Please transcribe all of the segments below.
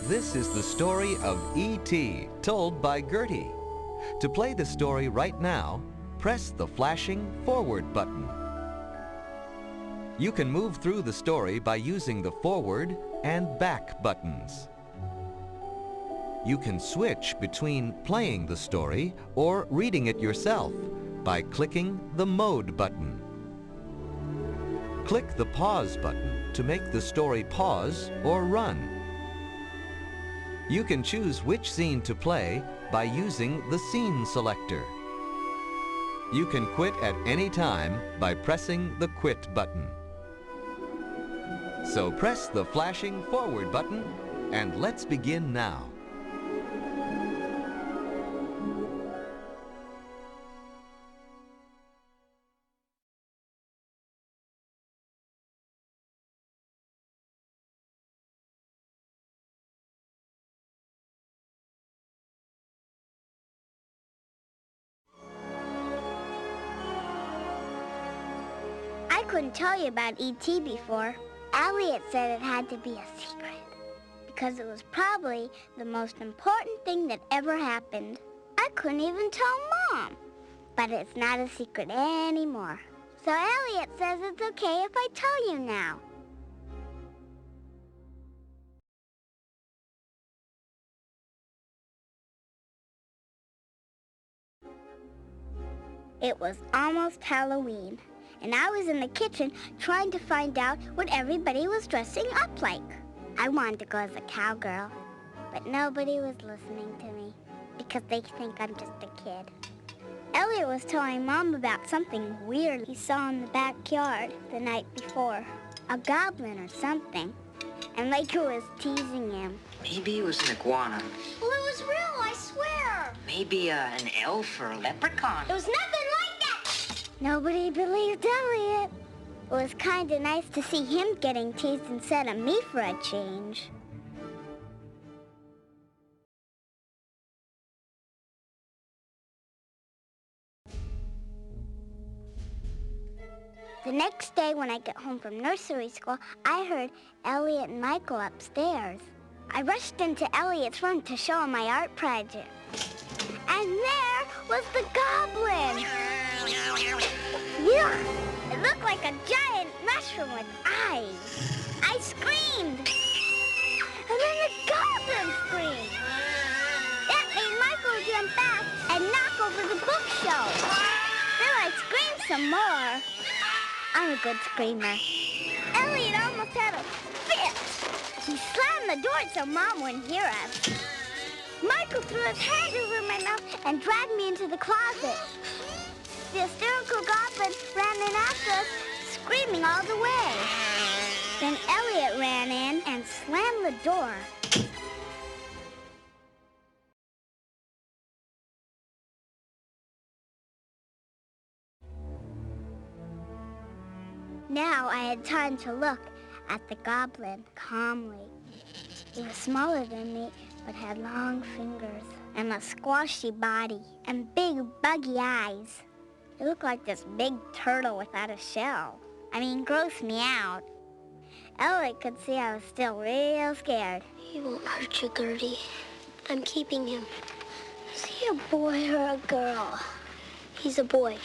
This is the story of E.T., told by Gertie. To play the story right now, press the flashing forward button. You can move through the story by using the forward and back buttons. You can switch between playing the story or reading it yourself by clicking the Mode button. Click the Pause button to make the story pause or run. You can choose which scene to play by using the Scene selector. You can quit at any time by pressing the Quit button. So press the flashing forward button and let's begin now. I couldn't tell you about E.T. before. Elliot said it had to be a secret because it was probably the most important thing that ever happened. I couldn't even tell Mom. But it's not a secret anymore. So Elliot says it's okay if I tell you now. It was almost Halloween, and I was in the kitchen trying to find out what everybody was dressing up like. I wanted to go as a cowgirl, but nobody was listening to me because they think I'm just a kid. Elliot was telling Mom about something weird he saw in the backyard the night before. A goblin or something. And Michael was teasing him. Maybe it was an iguana. Well, it was real, I swear. Maybe an elf or a leprechaun. It was nothing like that. Nobody believed Elliot. It was kind of nice to see him getting teased instead of me for a change. The next day when I get home from nursery school, I heard Elliot and Michael upstairs. I rushed into Elliot's room to show him my art project. And there was the goblin! Yuck! It looked like a giant mushroom with eyes. I screamed! And then the goblin screamed! That made Michael jump back and knock over the bookshelf. Then I screamed some more. I'm a good screamer. Elliot almost had a fit. He slammed the door so Mom wouldn't hear us. Michael threw his hand over my mouth and dragged me into the closet. The hysterical goblin ran in after us, screaming all the way. Then Elliot ran in and slammed the door. Now I had time to look at the goblin calmly. He was smaller than me, but had long fingers and a squashy body and big, buggy eyes. It looked like this big turtle without a shell. I mean, grossed me out. Elliot could see I was still real scared. He won't hurt you, Gertie. I'm keeping him. Is he a boy or a girl? He's a boy.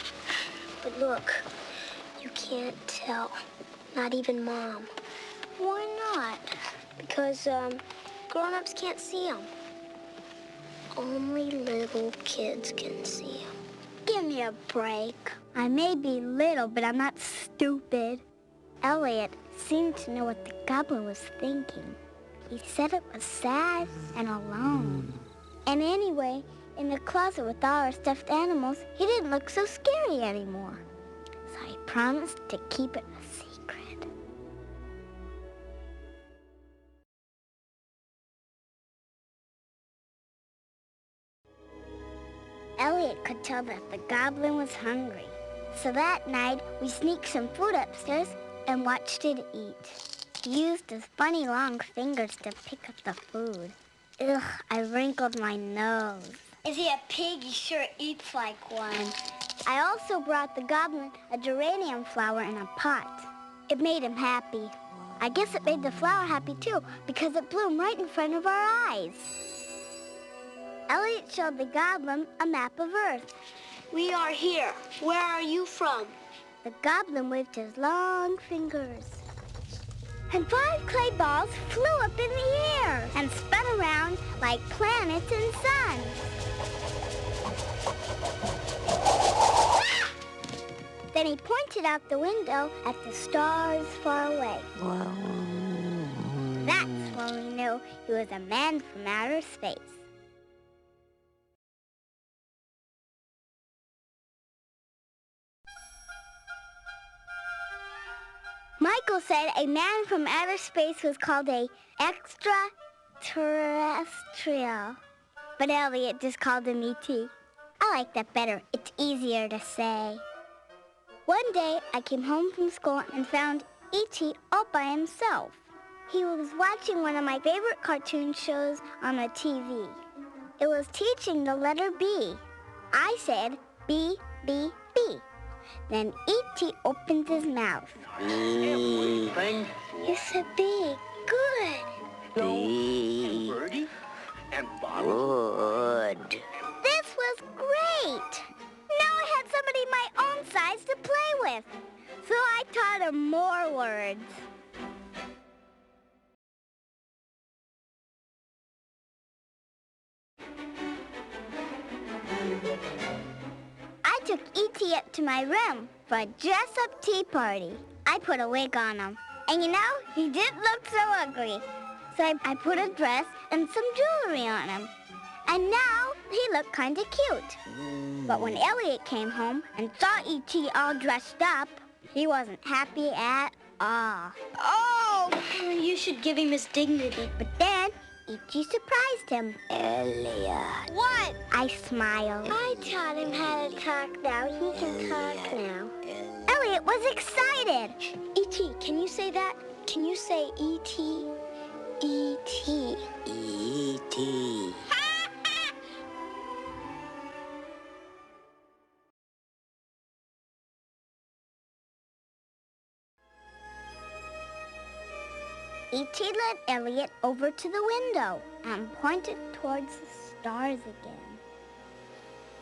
But look. You can't tell, not even Mom. Why not? Because grown-ups can't see him. Only little kids can see him. Give me a break. I may be little, but I'm not stupid. Elliot seemed to know what the goblin was thinking. He said it was sad and alone. And anyway, in the closet with all our stuffed animals, he didn't look so scary anymore. So I promised to keep it a secret. Elliot could tell that the goblin was hungry. So that night, we sneaked some food upstairs and watched it eat. He used his funny long fingers to pick up the food. Ugh, I wrinkled my nose. Is he a pig? He sure eats like one. I also brought the goblin a geranium flower in a pot. It made him happy. I guess it made the flower happy too, because it bloomed right in front of our eyes. Elliot showed the goblin a map of Earth. We are here. Where are you from? The goblin waved his long fingers. And 5 clay balls flew up in the air and spun around like planets and suns. Ah! Then he pointed out the window at the stars far away. That's when we knew he was a man from outer space. Michael said a man from outer space was called a extra-terrestrial. But Elliot just called him E.T. I like that better. It's easier to say. One day, I came home from school and found E.T. all by himself. He was watching one of my favorite cartoon shows on the TV. It was teaching the letter B. I said, B, B, B. Then E.T. opened his mouth. You said B. Good. B. And good. This was great. Now I had somebody my own size to play with. So I taught him more words. I took E.T. up to my room for a dress-up tea party. I put a wig on him. And you know, he didn't look so ugly. So I put a dress and some jewelry on him. And now he looked kind of cute. But when Elliot came home and saw E.T. all dressed up, he wasn't happy at all. Oh, you should give him his dignity. But then E.T. surprised him. Elliot. What? I smiled. I taught him how to talk now. He can talk now. Elliot was excited. E.T., can you say that? Can you say E.T.? E.T. E.T. E.T. led Elliot over to the window and pointed towards the stars again.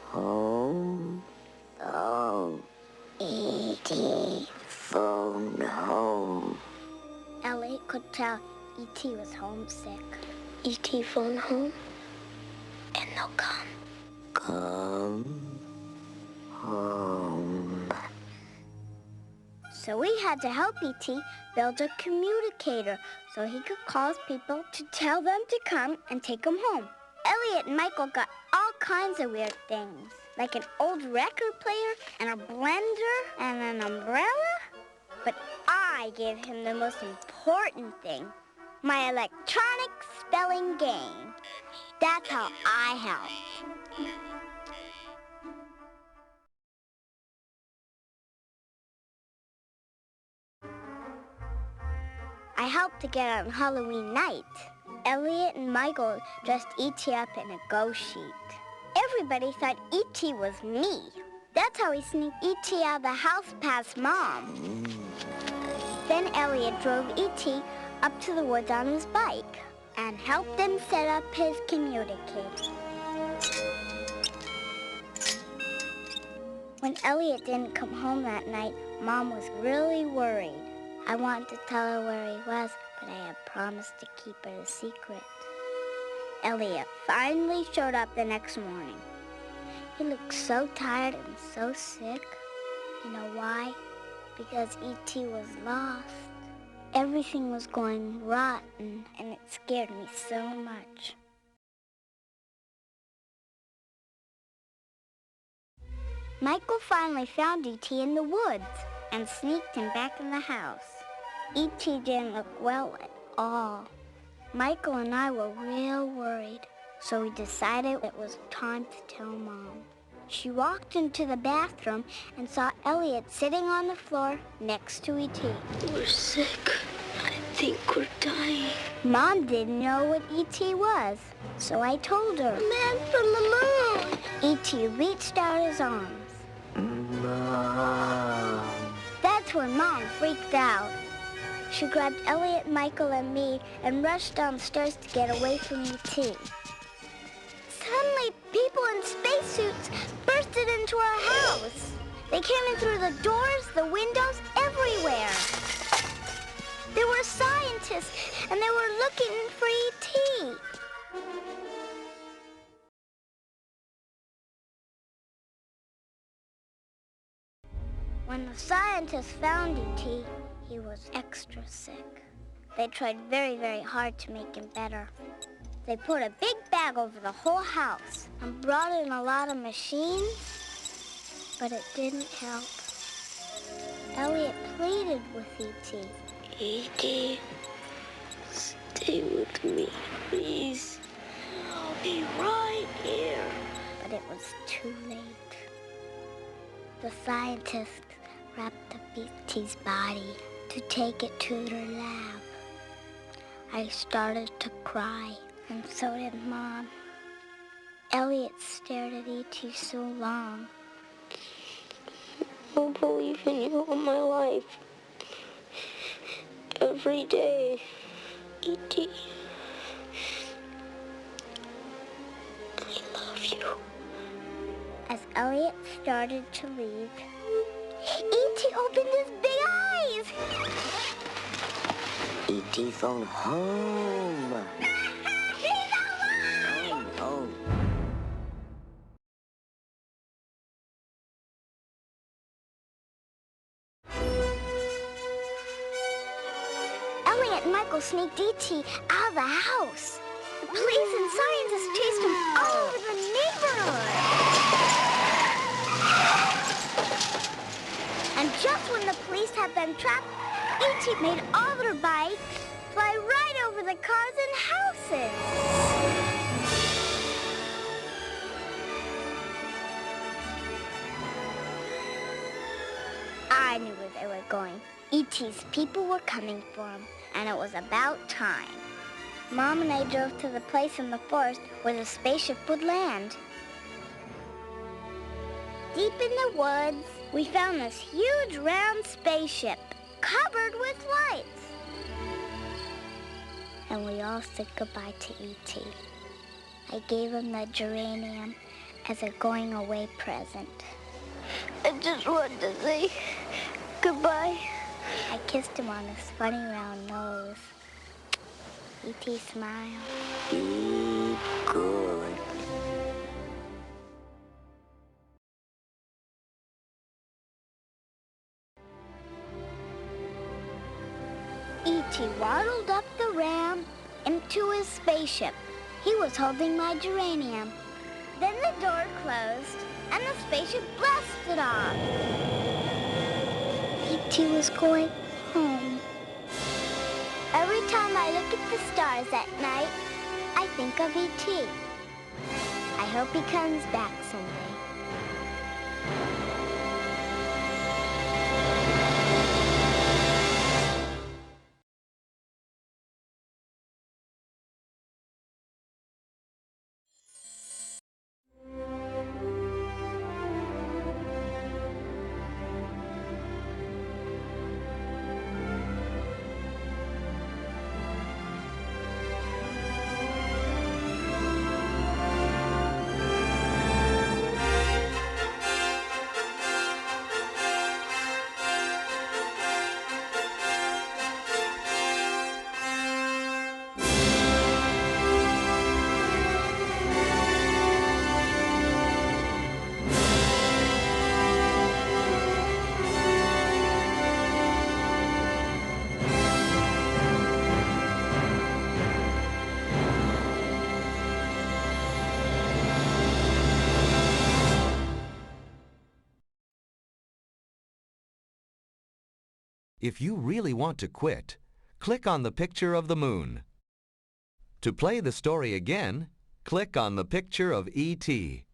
Home. Home. E.T. Phone home. Elliot could tell E.T. was homesick. E.T. phone home, and they'll come. Come home. So we had to help E.T. build a communicator so he could call people to tell them to come and take him home. Elliot and Michael got all kinds of weird things, like an old record player and a blender and an umbrella. But I gave him the most important thing, my electronic spelling game. That's how I helped. I helped to get on Halloween night. Elliot and Michael dressed E.T. up in a ghost sheet. Everybody thought E.T. was me. That's how we sneaked E.T. out of the house past Mom. Then Elliot drove E.T. up to the woods on his bike and helped him set up his communicator. When Elliot didn't come home that night, Mom was really worried. I wanted to tell her where he was, but I had promised to keep it a secret. Elliot finally showed up the next morning. He looked so tired and so sick. You know why? Because E.T. was lost. Everything was going rotten, and it scared me so much. Michael finally found E.T. in the woods and sneaked him back in the house. E.T. didn't look well at all. Michael and I were real worried, so we decided it was time to tell Mom. She walked into the bathroom and saw Elliot sitting on the floor next to E.T. We're sick. I think we're dying. Mom didn't know what E.T. was, so I told her. Man from the moon! E.T. reached out his arms. Mom. That's when Mom freaked out. She grabbed Elliot, Michael, and me and rushed downstairs to get away from E.T. Suddenly, people in spacesuits bursted into our house. They came in through the doors, the windows, everywhere. They were scientists, and they were looking for E.T. When the scientists found E.T., he was extra sick. They tried very, very hard to make him better. They put a big bag over the whole house and brought in a lot of machines, but it didn't help. Elliot pleaded with E.T. E.T., stay with me, please. I'll be right here. But it was too late. The scientists wrapped up E.T.'s body to take it to their lab. I started to cry, and so did Mom. Elliot stared at E.T. so long. I'll believe in you all my life. Every day, E.T. I love you. As Elliot started to leave, E.T. opened his big eyes. E.T. phone home. He's alive! Oh. Elliot and Michael sneaked E.T. out of the house. The police and scientists chased him all over the neighborhood. And just when the police had them trapped, E.T. made all their bikes fly right over the cars and houses. I knew where they were going. E.T.'s people were coming for him, and it was about time. Mom and I drove to the place in the forest where the spaceship would land. Deep in the woods, we found this huge round spaceship covered with lights. And we all said goodbye to E.T. I gave him the geranium as a going away present. I just wanted to say goodbye. I kissed him on his funny round nose. E.T. smiled. Be good. E.T. waddled up the ramp into his spaceship. He was holding my geranium. Then the door closed, and the spaceship blasted off. E.T. was going home. Every time I look at the stars at night, I think of E.T. I hope he comes back someday. If you really want to quit, click on the picture of the moon. To play the story again, click on the picture of E.T.